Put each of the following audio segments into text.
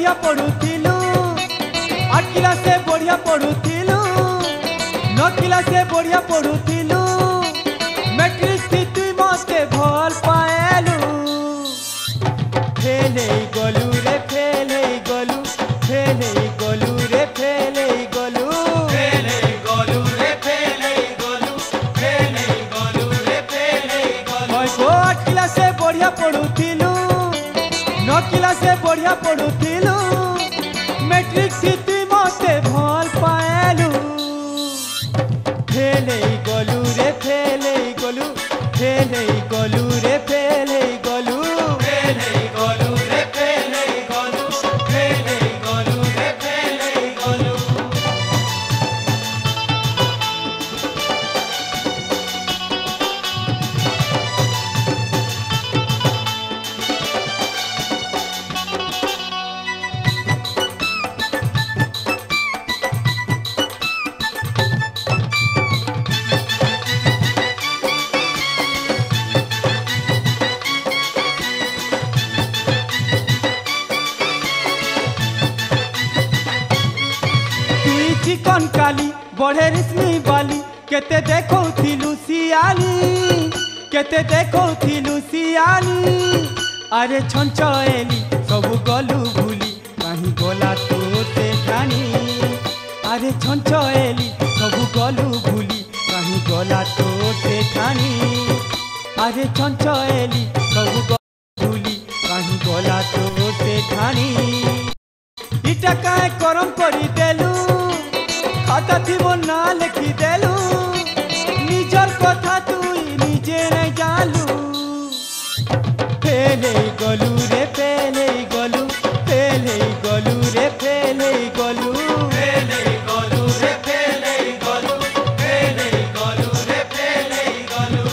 बढ़िया पढ़ुथिलु 8 क्लास से बढ़िया पढ़ुथिलु 9 क्लास से बढ़िया पढ़ुथिलु मैट्रिक स्थिति मते भल पाएलु फेल गलु रे फेल गलु फेल गलु रे फेल गलु फेल गलु रे फेल गलु फेल गलु रे फेल गलु। 8 क्लास से बढ़िया पढ़ुथिलु 9 क्लास से बढ़िया पढ़ुथिलु मैट्रिक स्थिति मते भल पाएलु फेल गलु रे फेल गलु फेल गलु रे फेल गलु फेल गलु रे फेल गलु फेल गलु रे फेल गलु। चिकन काली बढ़े रिश्मी बाली केते देखो थिलु सियाली केते देखो थिलु सियाली अरे छंचएली सब गलु भूली कहीं गला तो ते ठानी अरे छंचएली सब गलु भूली कहीं गला तो ते ठानी अरे छंचएली सब गलु भूली कहीं गला तो ते ठानी इटा काय करम करी देलु खाता थी ना लिखी देलु निजर कथा तुई निजे नहीं जानलु फेल गलु रे फेल गलु फेल गलु रे फेल गलु फेल गलु रे फेल गलु फेल गलु रे फेल गलु।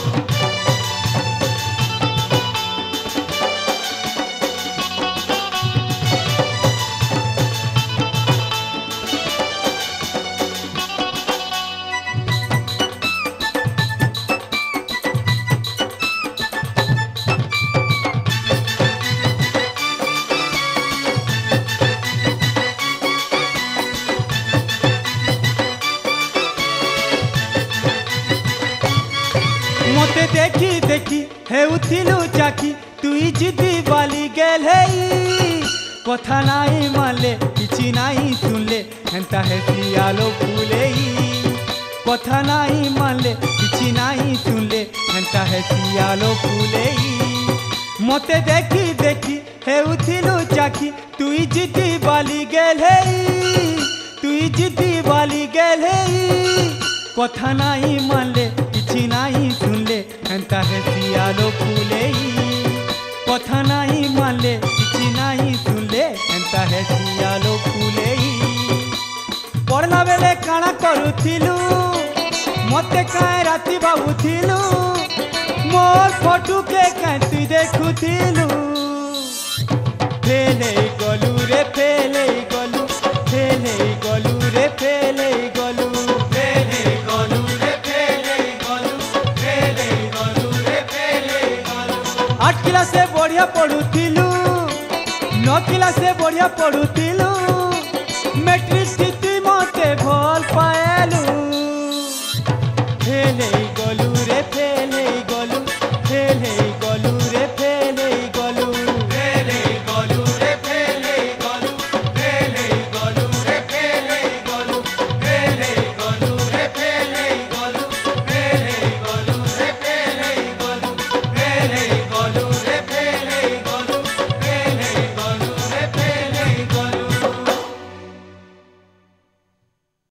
मते देखी देखी हेउथिलु चाकी तुई जिदी बाली गेल हेई कथा नाई मानले किछि नाई सुनले हेंता है सियालो फूलेई कथा नाई मानले किछि नाई सुनले हेंता है सियालो फूलेई मते देखी देखी हेउथिलु चाकी तुई जिदी बाली गेल हेई तुई जिदी बाली गेल हेई कथा नाई मानले किछि नाई सुनले हेंता है सियालो फूलेई कथा नाई मानले किछि नाई सुनले हेंता है सियालो फूलेई पढ़ला बेले काना करुथिलु मते काय राती बाबुथिलु मोर फोटो के काय तू देखुथिलु फेल गलु रे फेल गलु फेल गलु रे फेल गलु फेल गलु रे फेल गलु फेल गलु रे फेल गलु। 8 क्लास से बढ़िया पढ़ुथिलु 9 क्लास से बढ़िया पढ़ुथिलु